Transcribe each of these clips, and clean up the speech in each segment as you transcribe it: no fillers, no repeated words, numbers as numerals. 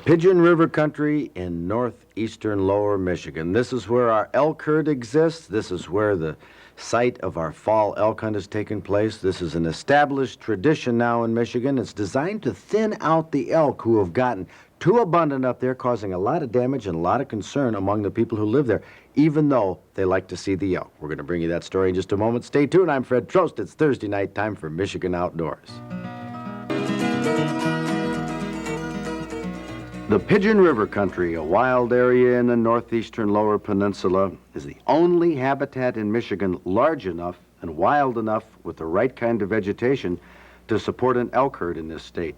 Pigeon River country in northeastern lower Michigan. This is where our elk herd exists. This is where the site of our fall elk hunt has taken place. This is an established tradition now in Michigan. It's designed to thin out the elk who have gotten too abundant up there, causing a lot of damage and a lot of concern among the people who live there, even though they like to see the elk. We're going to bring you that story in just a moment. Stay tuned. I'm Fred Trost. It's Thursday night time for Michigan Outdoors. The Pigeon River country, a wild area in the northeastern lower peninsula, is the only habitat in Michigan large enough and wild enough with the right kind of vegetation to support an elk herd in this state.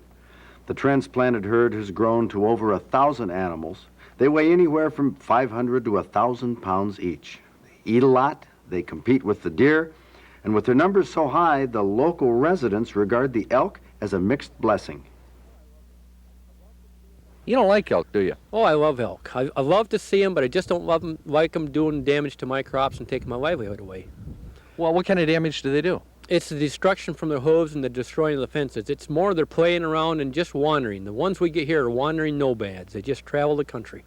The transplanted herd has grown to over 1,000 animals. They weigh anywhere from 500 to 1,000 pounds each. They eat a lot, they compete with the deer, and with their numbers so high, the local residents regard the elk as a mixed blessing. You don't like elk, do you? Oh, I love elk. I love to see them, but I just don't like them doing damage to my crops and taking my livelihood away. Well, what kind of damage do they do? It's the destruction from their hooves and the destroying of the fences. It's more they're playing around and just wandering. The ones we get here are wandering nomads. They just travel the country.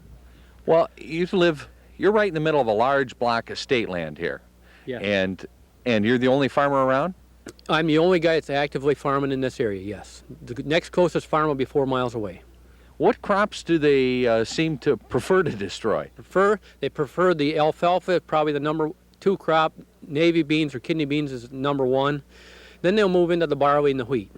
Well, you're right in the middle of a large block of state land here. Yeah. And you're the only farmer around? I'm the only guy that's actively farming in this area, yes. The next closest farm will be 4 miles away. What crops do they seem to prefer to destroy? They prefer the alfalfa, probably the number 2 crop. Navy beans or kidney beans is number 1. Then they'll move into the barley and the wheat.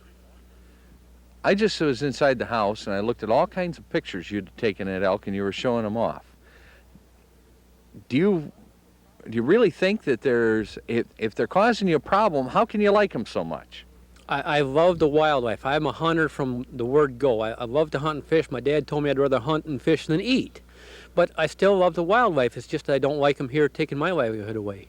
I just was inside the house and I looked at all kinds of pictures you'd taken at elk and you were showing them off. Do you really think that if they're causing you a problem, how can you like them so much? I love the wildlife. I'm a hunter from the word go. I love to hunt and fish. My dad told me I'd rather hunt and fish than eat. But I still love the wildlife. It's just that I don't like them here taking my livelihood away.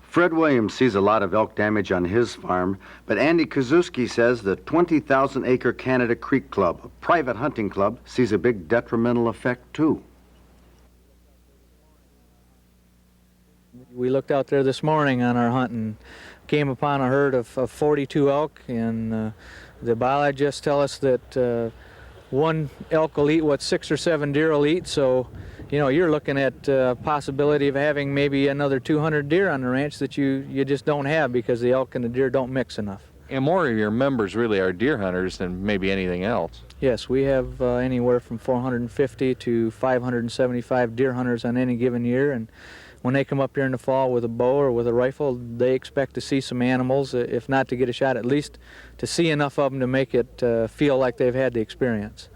Fred Williams sees a lot of elk damage on his farm, but Andy Kozuski says the 20,000-acre Canada Creek Club, a private hunting club, sees a big detrimental effect too. We looked out there this morning on our hunt and came upon a herd of 42 elk, and the biologists tell us that one elk will eat what 6 or 7 deer will eat, so you're looking at possibility of having maybe another 200 deer on the ranch that you just don't have because the elk and the deer don't mix enough. And more of your members really are deer hunters than maybe anything else. Yes, we have anywhere from 450 to 575 deer hunters on any given year, and when they come up here in the fall with a bow or with a rifle, they expect to see some animals, if not to get a shot, at least to see enough of them to make it feel like they've had the experience.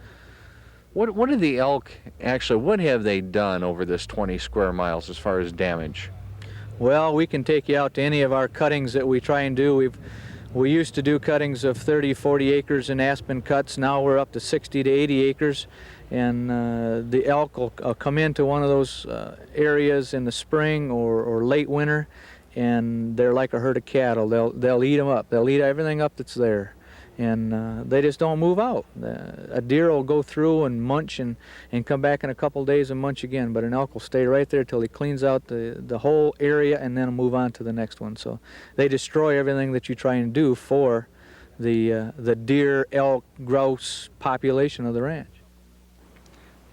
What are the elk actually, what have they done over this 20 square miles as far as damage? Well, we can take you out to any of our cuttings that we try and do. We used to do cuttings of 30, 40 acres in aspen cuts. Now we're up to 60 to 80 acres. And the elk will come into one of those areas in the spring or late winter, and they're like a herd of cattle. They'll eat them up. They'll eat everything up that's there, and they just don't move out. A deer will go through and munch and come back in a couple days and munch again, but an elk will stay right there till he cleans out the whole area and then move on to the next one. So they destroy everything that you try and do for the deer, elk, grouse population of the ranch.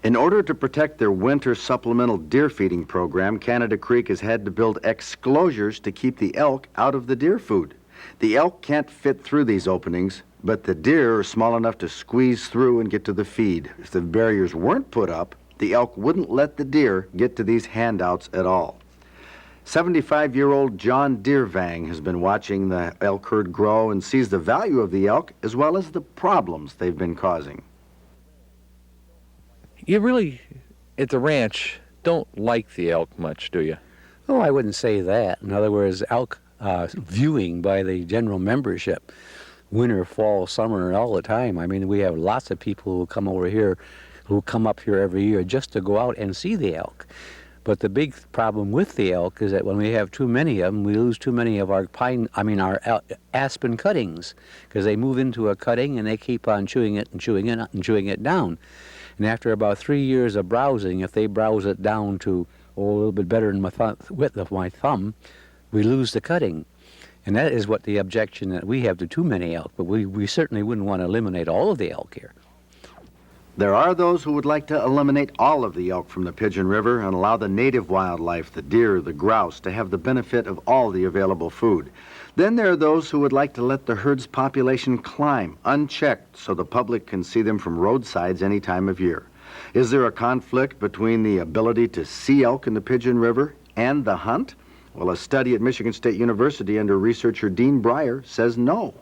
In order to protect their winter supplemental deer feeding program, Canada Creek has had to build exclosures to keep the elk out of the deer food. The elk can't fit through these openings, but the deer are small enough to squeeze through and get to the feed. If the barriers weren't put up, the elk wouldn't let the deer get to these handouts at all. 75-year-old John Deervang has been watching the elk herd grow and sees the value of the elk as well as the problems they've been causing. You really, at the ranch, don't like the elk much, do you? Oh, I wouldn't say that. In other words, elk viewing by the general membership, winter, fall, summer, all the time. I mean, we have lots of people who come over here, who come up here every year just to go out and see the elk. But the big problem with the elk is that when we have too many of them, we lose too many of our our aspen cuttings, because they move into a cutting and they keep on chewing it and chewing it and chewing it down. And after about 3 years of browsing, if they browse it down to a little bit better than the width of my thumb, we lose the cutting. And that is what the objection that we have to too many elk, but we certainly wouldn't want to eliminate all of the elk here. There are those who would like to eliminate all of the elk from the Pigeon River and allow the native wildlife, the deer, the grouse, to have the benefit of all the available food. Then there are those who would like to let the herd's population climb unchecked so the public can see them from roadsides any time of year. Is there a conflict between the ability to see elk in the Pigeon River and the hunt? Well, a study at Michigan State University under researcher Dean Breyer says no.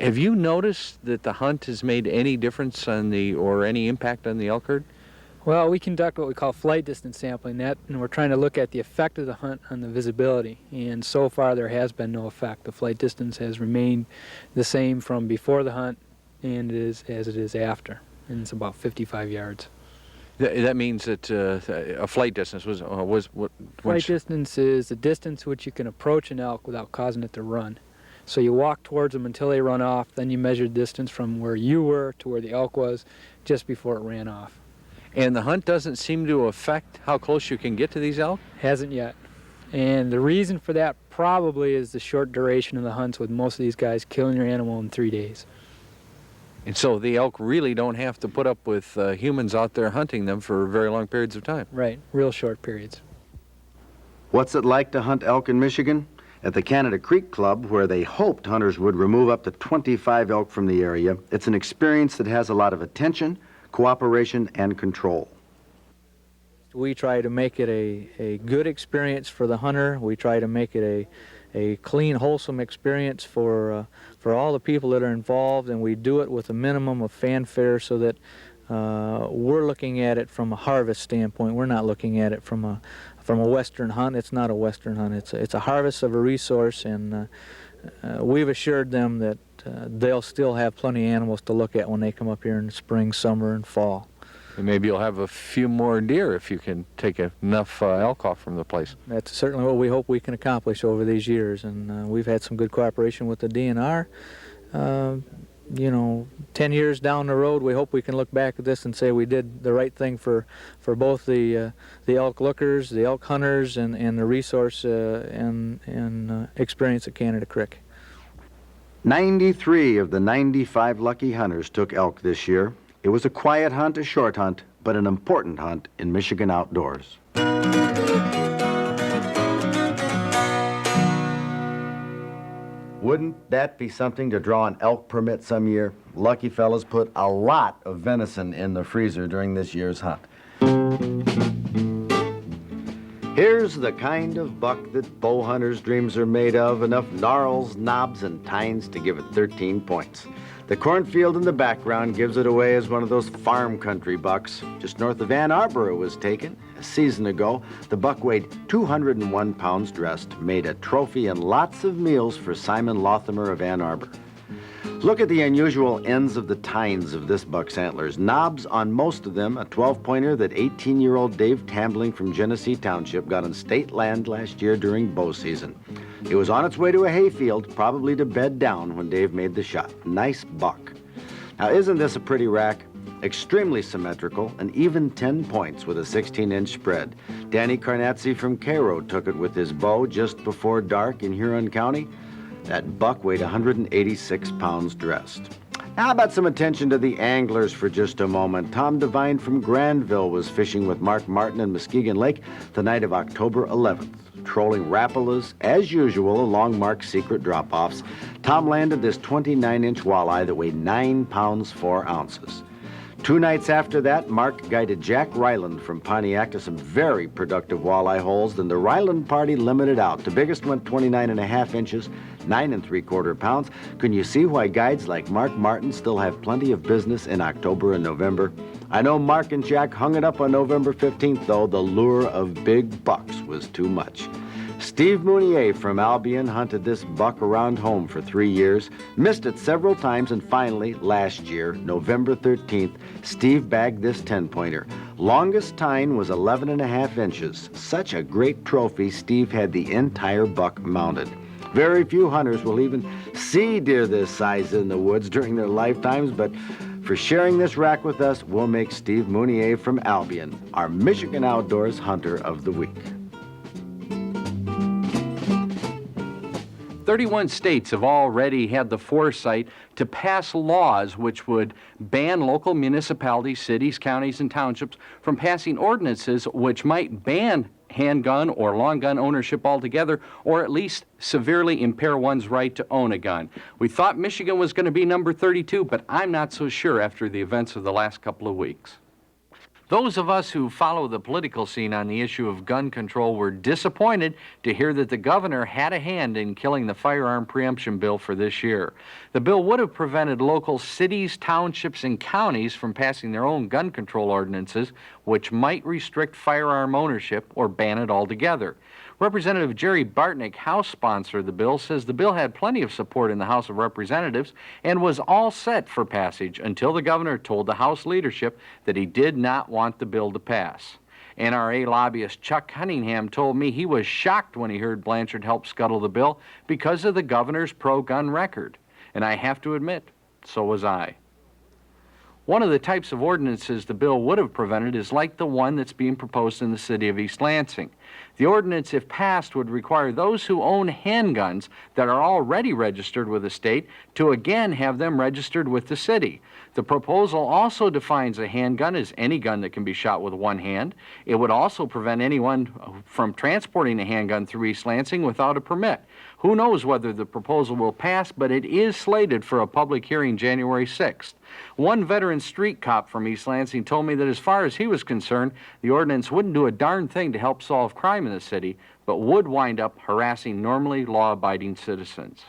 Have you noticed that the hunt has made any difference on or any impact on the elk herd? Well, we conduct what we call flight distance sampling, and we're trying to look at the effect of the hunt on the visibility. And so far, there has been no effect. The flight distance has remained the same from before the hunt and as it is after, and it's about 55 yards. That means that a flight distance was what? Flight distance is the distance which you can approach an elk without causing it to run. So you walk towards them until they run off, then you measure the distance from where you were to where the elk was just before it ran off. And the hunt doesn't seem to affect how close you can get to these elk? Hasn't yet. And the reason for that probably is the short duration of the hunts, with most of these guys killing your animal in 3 days. And so the elk really don't have to put up with humans out there hunting them for very long periods of time. Right, real short periods. What's it like to hunt elk in Michigan? At the Canada Creek Club, where they hoped hunters would remove up to 25 elk from the area, it's an experience that has a lot of attention, cooperation, and control. We try to make it a good experience for the hunter. We try to make it a clean, wholesome experience for all the people that are involved, and we do it with a minimum of fanfare so that we're looking at it from a harvest standpoint. We're not looking at it from a Western hunt. It's not a Western hunt. It's a harvest of a resource, and we've assured them that they'll still have plenty of animals to look at when they come up here in the spring, summer, and fall. And maybe you'll have a few more deer if you can take enough elk off from the place. That's certainly what we hope we can accomplish over these years, and we've had some good cooperation with the DNR. 10 years down the road, we hope we can look back at this and say we did the right thing for both the elk lookers, the elk hunters, and the resource and experience at Canada Creek. 93 of the 95 lucky hunters took elk this year. It was a quiet hunt, a short hunt, but an important hunt in Michigan outdoors. Wouldn't that be something to draw an elk permit some year? Lucky fellas put a lot of venison in the freezer during this year's hunt. Here's the kind of buck that bow hunters' dreams are made of, enough gnarls, knobs, and tines to give it 13 points. The cornfield in the background gives it away as one of those farm country bucks. Just north of Ann Arbor it was taken. A season ago, the buck weighed 201 pounds dressed, made a trophy and lots of meals for Simon Lothamer of Ann Arbor. Look at the unusual ends of the tines of this buck's antlers. Knobs on most of them, a 12-pointer that 18-year-old Dave Tambling from Genesee Township got on state land last year during bow season. It was on its way to a hayfield, probably to bed down when Dave made the shot. Nice buck. Now, isn't this a pretty rack? Extremely symmetrical, and even 10 points with a 16-inch spread. Danny Carnazzi from Cairo took it with his bow just before dark in Huron County. That buck weighed 186 pounds dressed. Now, how about some attention to the anglers for just a moment? Tom Devine from Granville was fishing with Mark Martin in Muskegon Lake the night of October 11th. Trolling rapalas, as usual, along Mark's secret drop-offs, Tom landed this 29-inch walleye that weighed 9 pounds 4 ounces. 2 nights after that, Mark guided Jack Ryland from Pontiac to some very productive walleye holes. Then the Ryland party limited out. The biggest went 29.5 inches, 9 3/4 pounds. Can you see why guides like Mark Martin still have plenty of business in October and November? I know Mark and Jack hung it up on November 15th, though. The lure of big bucks was too much. Steve Mounier from Albion hunted this buck around home for 3 years, missed it several times, and finally, last year, November 13th, Steve bagged this 10-pointer. Longest tine was 11.5 inches. Such a great trophy, Steve had the entire buck mounted. Very few hunters will even see deer this size in the woods during their lifetimes, but for sharing this rack with us, we'll make Steve Mounier from Albion our Michigan Outdoors Hunter of the Week. 31 states have already had the foresight to pass laws which would ban local municipalities, cities, counties, and townships from passing ordinances which might ban handgun or long gun ownership altogether, or at least severely impair one's right to own a gun. We thought Michigan was going to be number 32, but I'm not so sure after the events of the last couple of weeks. Those of us who follow the political scene on the issue of gun control were disappointed to hear that the governor had a hand in killing the firearm preemption bill for this year. The bill would have prevented local cities, townships, and counties from passing their own gun control ordinances, which might restrict firearm ownership or ban it altogether. Representative Jerry Bartnick, House sponsor of the bill, says the bill had plenty of support in the House of Representatives and was all set for passage until the governor told the House leadership that he did not want the bill to pass. NRA lobbyist Chuck Cunningham told me he was shocked when he heard Blanchard help scuttle the bill because of the governor's pro-gun record. And I have to admit, so was I. One of the types of ordinances the bill would have prevented is like the one that's being proposed in the city of East Lansing. The ordinance, if passed, would require those who own handguns that are already registered with the state to again have them registered with the city. The proposal also defines a handgun as any gun that can be shot with one hand. It would also prevent anyone from transporting a handgun through East Lansing without a permit. Who knows whether the proposal will pass, but it is slated for a public hearing January 6th. One veteran street cop from East Lansing told me that as far as he was concerned, the ordinance wouldn't do a darn thing to help solve crime in the city, but would wind up harassing normally law-abiding citizens.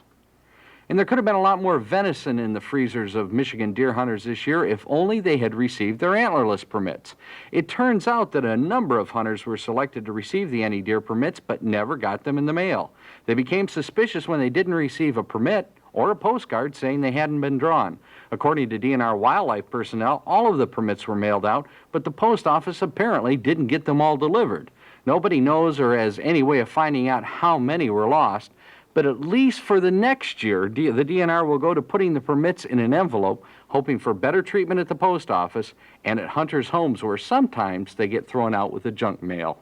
And there could have been a lot more venison in the freezers of Michigan deer hunters this year if only they had received their antlerless permits. It turns out that a number of hunters were selected to receive the any deer permits but never got them in the mail. They became suspicious when they didn't receive a permit or a postcard saying they hadn't been drawn. According to DNR wildlife personnel, all of the permits were mailed out, but the post office apparently didn't get them all delivered. Nobody knows or has any way of finding out how many were lost, but at least for the next year, the DNR will go to putting the permits in an envelope, hoping for better treatment at the post office and at hunters' homes where sometimes they get thrown out with the junk mail.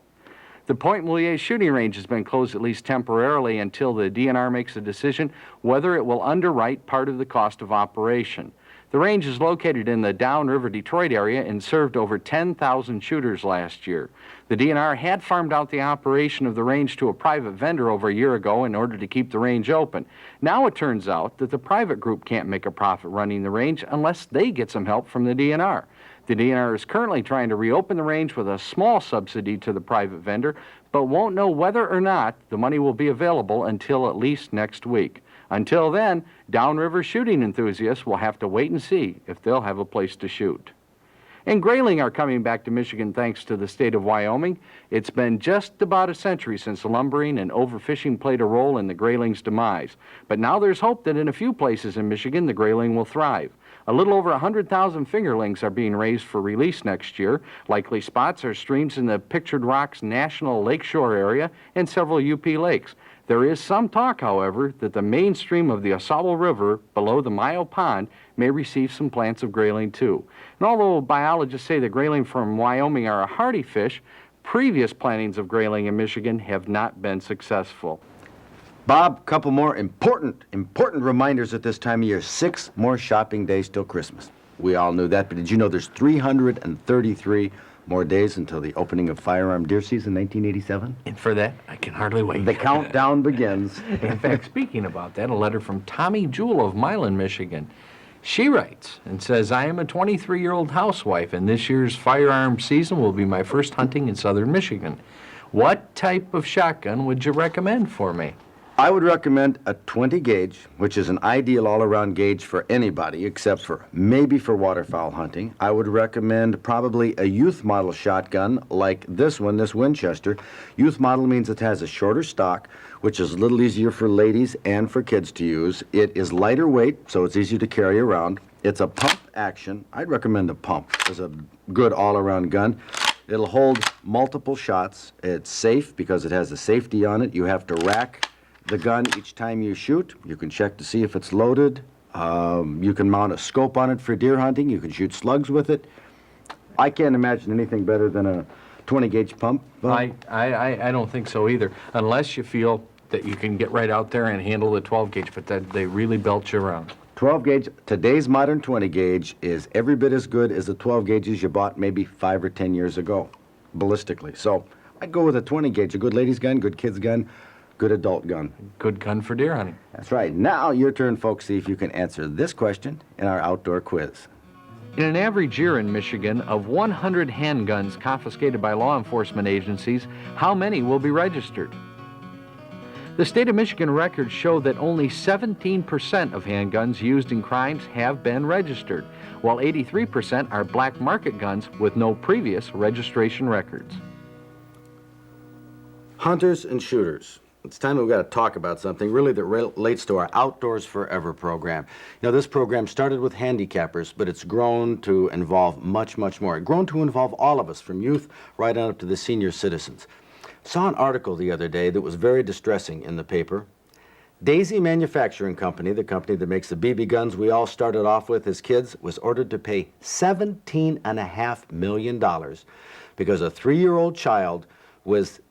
The Point Moulier shooting range has been closed at least temporarily until the DNR makes a decision whether it will underwrite part of the cost of operation. The range is located in the Downriver Detroit area and served over 10,000 shooters last year. The DNR had farmed out the operation of the range to a private vendor over a year ago in order to keep the range open. Now it turns out that the private group can't make a profit running the range unless they get some help from the DNR. The DNR is currently trying to reopen the range with a small subsidy to the private vendor, but won't know whether or not the money will be available until at least next week. Until then, downriver shooting enthusiasts will have to wait and see if they'll have a place to shoot. And grayling are coming back to Michigan thanks to the state of Wyoming. It's been just about a century since lumbering and overfishing played a role in the grayling's demise. But now there's hope that in a few places in Michigan, the grayling will thrive. A little over 100,000 fingerlings are being raised for release next year. Likely spots are streams in the Pictured Rocks National Lakeshore area and several UP lakes. There is some talk, however, that the main stream of the Osable River below the Mayo Pond may receive some plants of grayling too. And although biologists say the grayling from Wyoming are a hardy fish, previous plantings of grayling in Michigan have not been successful. Bob, couple more important reminders at this time of year. 6 more shopping days till Christmas. We all knew that, but did you know there's 333 more days until the opening of firearm deer season 1987? And for that, I can hardly wait. The countdown begins. In fact, speaking about that, a letter from Tommy Jewell of Milan, Michigan. She writes and says, I am a 23-year-old housewife, and this year's firearm season will be my first hunting in southern Michigan. What type of shotgun would you recommend for me? I would recommend a 20 gauge, which is an ideal all-around gauge for anybody except for maybe for waterfowl hunting. I would recommend probably a youth model shotgun like this one, this Winchester. Youth model means it has a shorter stock, which is a little easier for ladies and for kids to use. It is lighter weight, so it's easy to carry around. It's a pump action. I'd recommend a pump as a good all-around gun. It'll hold multiple shots. It's safe because it has a safety on it. You have to rack the gun each time you shoot. You can check to see if it's loaded. You can mount a scope on it for deer hunting. You can shoot slugs with it. I can't imagine anything better than a 20 gauge pump. I don't think so either, unless you feel that you can get right out there and handle the 12 gauge, but that they really belt you around. 12 gauge, today's modern 20 gauge is every bit as good as the 12 gauges you bought maybe 5 or 10 years ago, ballistically. So I'd go with a 20 gauge, a good ladies gun, good kids gun, good adult gun. Good gun for deer hunting. That's right. Now your turn, folks, see if you can answer this question in our outdoor quiz. In an average year in Michigan, of 100 handguns confiscated by law enforcement agencies, how many will be registered? The state of Michigan records show that only 17% of handguns used in crimes have been registered, while 83% are black market guns with no previous registration records. Hunters and shooters. It's time we've got to talk about something really that relates to our Outdoors Forever program. You know, this program started with handicappers, but it's grown to involve much, much more. It's grown to involve all of us, from youth right on up to the senior citizens. Saw an article the other day that was very distressing in the paper. Daisy Manufacturing Company, the company that makes the BB guns we all started off with as kids, was ordered to pay $17.5 million because a 3-year-old child was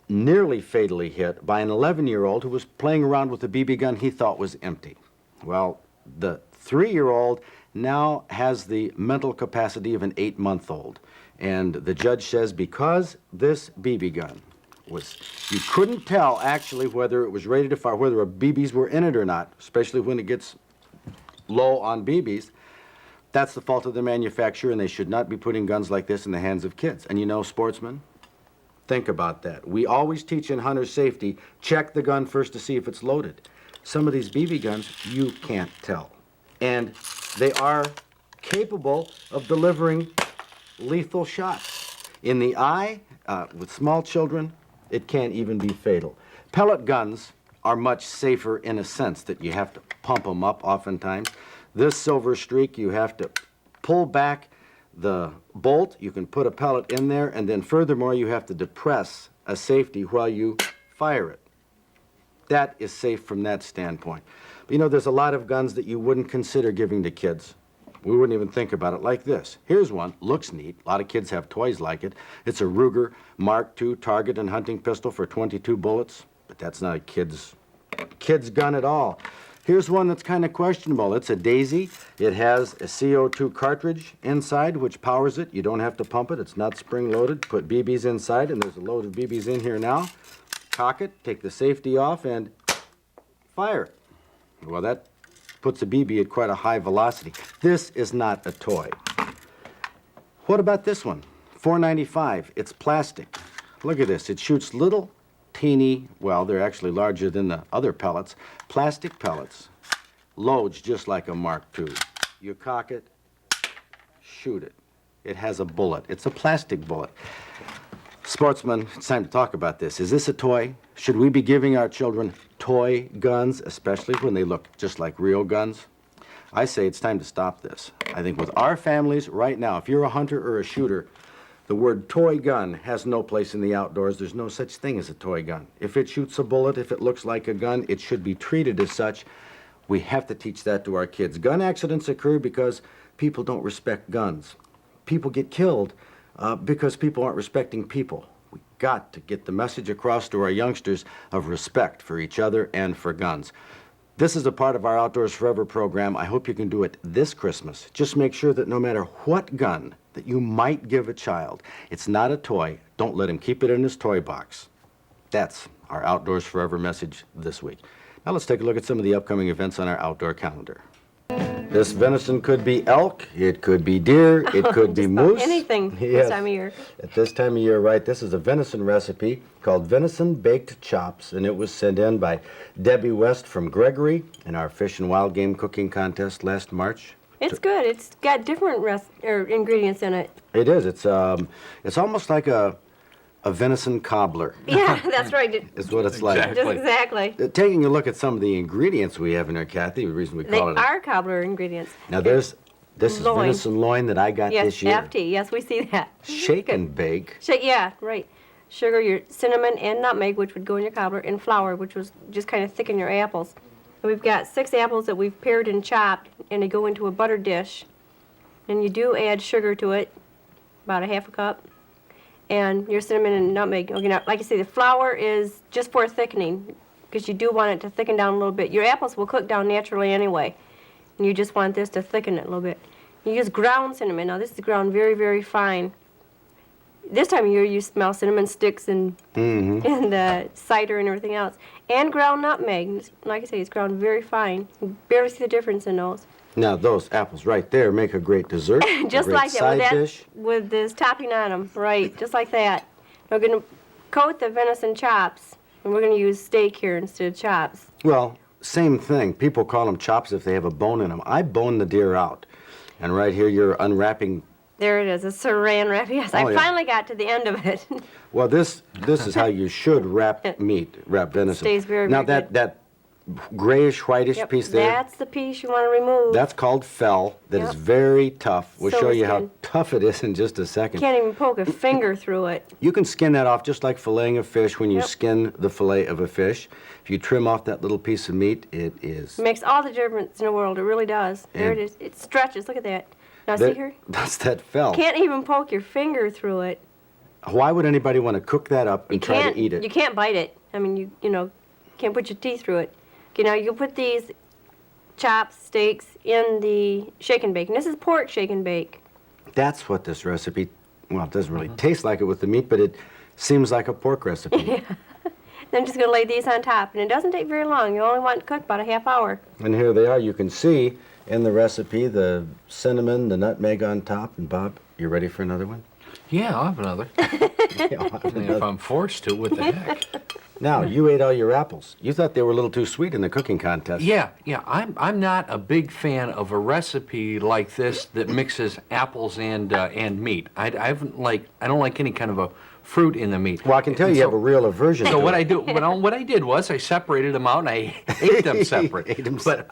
nearly fatally hit by an 11-year-old who was playing around with a BB gun he thought was empty. Well, the 3-year-old now has the mental capacity of an 8-month-old. And the judge says because this BB gun was, you couldn't tell actually whether it was ready to fire, whether BBs were in it or not, especially when it gets low on BBs. That's the fault of the manufacturer, and they should not be putting guns like this in the hands of kids. And you know, sportsmen, think about that. We always teach in hunter safety, check the gun first to see if it's loaded. Some of these BB guns, you can't tell. And they are capable of delivering lethal shots. In the eye, with small children, it can't even be fatal. Pellet guns are much safer in a sense that you have to pump them up oftentimes. This Silver Streak, you have to pull back the bolt, you can put a pellet in there, and then furthermore, you have to depress a safety while you fire it. That is safe from that standpoint. But you know, there's a lot of guns that you wouldn't consider giving to kids. We wouldn't even think about it like this. Here's one, looks neat. A lot of kids have toys like it. It's a Ruger Mark II target and hunting pistol for 22 bullets, but that's not a kid's gun at all. Here's one that's kind of questionable. It's a Daisy. It has a CO2 cartridge inside which powers it. You don't have to pump it. It's not spring-loaded. Put BBs inside, and there's a load of BBs in here now. Cock it, take the safety off, and fire it. Well, that puts a BB at quite a high velocity. This is not a toy. What about this one? $4.95. It's plastic. Look at this. It shoots little teeny, well, they're actually larger than the other pellets, plastic pellets, loads just like a Mark II. You cock it, shoot it. It has a bullet. It's a plastic bullet. Sportsmen, it's time to talk about this. Is this a toy? Should we be giving our children toy guns, especially when they look just like real guns? I say it's time to stop this. I think with our families right now, if you're a hunter or a shooter, the word toy gun has no place in the outdoors. There's no such thing as a toy gun. If it shoots a bullet, if it looks like a gun, it should be treated as such. We have to teach that to our kids. Gun accidents occur because people don't respect guns. People get killed because people aren't respecting people. We've got to get the message across to our youngsters of respect for each other and for guns. This is a part of our Outdoors Forever program. I hope you can do it this Christmas. Just make sure that no matter what gun that you might give a child, it's not a toy. Don't let him keep it in his toy box. That's our Outdoors Forever message this week. Now let's take a look at some of the upcoming events on our outdoor calendar. This venison could be elk, it could be deer, it could be moose. Anything Yes. this time of year. At this time of year, right, this is a venison recipe called Venison Baked Chops, and it was sent in by Debbie West from Gregory in our Fish and Wild Game Cooking Contest last March. It's good. It's got different ingredients in it. It is. It's almost like a venison cobbler. Yeah, that's right. Is what it's like. Just exactly. Taking a look at some of the ingredients we have in there, Kathy, the reason we They call it. are cobbler ingredients. Now this is Loin. venison loin that I got Yes, this year. FT. Yes, we see that. Shake and bake. Yeah, right. Sugar, your cinnamon and nutmeg, which would go in your cobbler, and flour, which was just kind of thicken your apples. And we've got 6 apples that we've pared and chopped, and they go into a butter dish. And you do add sugar to it, about a half a cup, and your cinnamon and nutmeg. Okay, now, like I say, the flour is just for thickening. because you do want it to thicken down a little bit. Your apples will cook down naturally anyway, and you just want this to thicken it a little bit. You use ground cinnamon. Now this is ground very, very fine. This time of year you smell cinnamon sticks and cider and everything else. And ground nutmeg. Like I say, it's ground very fine. You barely see the difference in those. Now, those apples right there make a great dessert, Just a great like side that, dish. with this topping on them. Right, just like that. We're going to coat the venison chops, and we're going to use steak here instead of chops. Well, same thing. People call them chops if they have a bone in them. I bone the deer out. And right here you're unwrapping. There it is, a saran wrap. Yes, I finally got to the end of it. Well, this is how you should wrap meat, wrap venison. Stays very, now very good. that grayish, whitish Yep, piece there, that's the piece you want to remove. that's called fell. That is Yep. very tough. We'll So show you is how skin. tough it is in just a second. Can't even poke a finger through it. You can skin that off just like filleting a fish when you Yep. skin the fillet of a fish. If you trim off that little piece of meat, it is. It makes all the difference in the world. It really does. There it And- is. It stretches. Look at that. Now see here? That's that fell. Can't even poke your finger through it. Why would anybody want to cook that up and try to eat it? You can't bite it. I mean, you know, can't put your teeth through it. Okay, now you put these chops, steaks in the shake and bake. And this is pork shake and bake. That's what this recipe, well, it doesn't really taste like it with the meat, but it seems like a pork recipe. Then I'm just going to lay these on top. And it doesn't take very long. You only want it cooked about a half hour. And here they are. You can see in the recipe the cinnamon, the nutmeg on top. And Bob, you ready for another one? Yeah, I'll have another. Yeah, I'll have If another. I'm forced to, what the heck? Now, you ate all your apples. You thought they were a little too sweet in the cooking contest. Yeah. I'm not a big fan of a recipe like this that mixes apples and meat. I don't like any kind of a fruit in the meat. Well, I can tell you, you have a real aversion So to what it. what I did was I separated them out and I ate them separate. Ate them but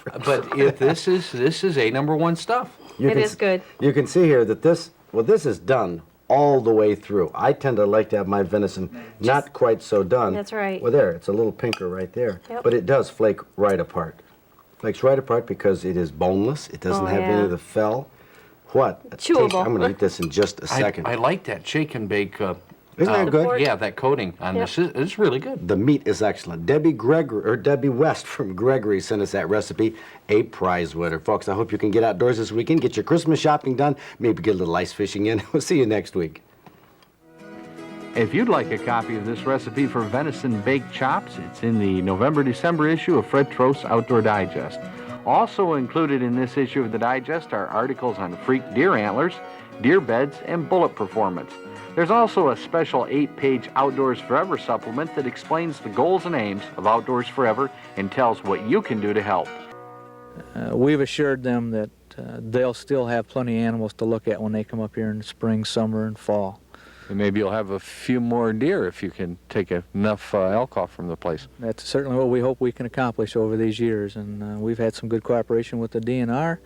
if this is a number one stuff. You It can is good. You can see here that this is done all the way through. I tend to like to have my venison not quite so done. That's right. Well, there, it's a little pinker right there. Yep. But it does flake right apart. Flakes right apart because it is boneless. It doesn't Oh, have any yeah. of the fell. What? a taste. Chewable. I'm going to eat this in just a second. I like that shake and bake. Isn't that good? pork. Yeah, that coating on Yep. this is really good. The meat is excellent. Debbie West from Gregory sent us that recipe, a prize winner. Folks, I hope you can get outdoors this weekend, get your Christmas shopping done, maybe get a little ice fishing in. We'll see you next week. If you'd like a copy of this recipe for venison baked chops, it's in the November-December issue of Fred Trost's Outdoor Digest. Also included in this issue of the Digest are articles on freak deer antlers, deer beds, and bullet performance. There's also a special 8-page Outdoors Forever supplement that explains the goals and aims of Outdoors Forever and tells what you can do to help. We've assured them that they'll still have plenty of animals to look at when they come up here in the spring, summer, and fall. And maybe you'll have a few more deer if you can take enough elk off from the place. That's certainly what we hope we can accomplish over these years, and we've had some good cooperation with the DNR.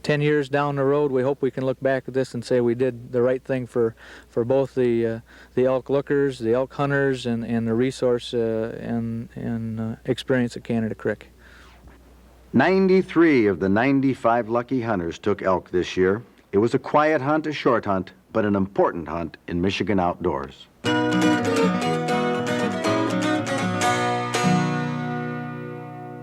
10 years down the road, we hope we can look back at this and say we did the right thing for both the elk lookers, the elk hunters, and the resource and experience at Canada Creek. 93 of the 95 lucky hunters took elk this year. It was a quiet hunt, a short hunt, but an important hunt in Michigan outdoors.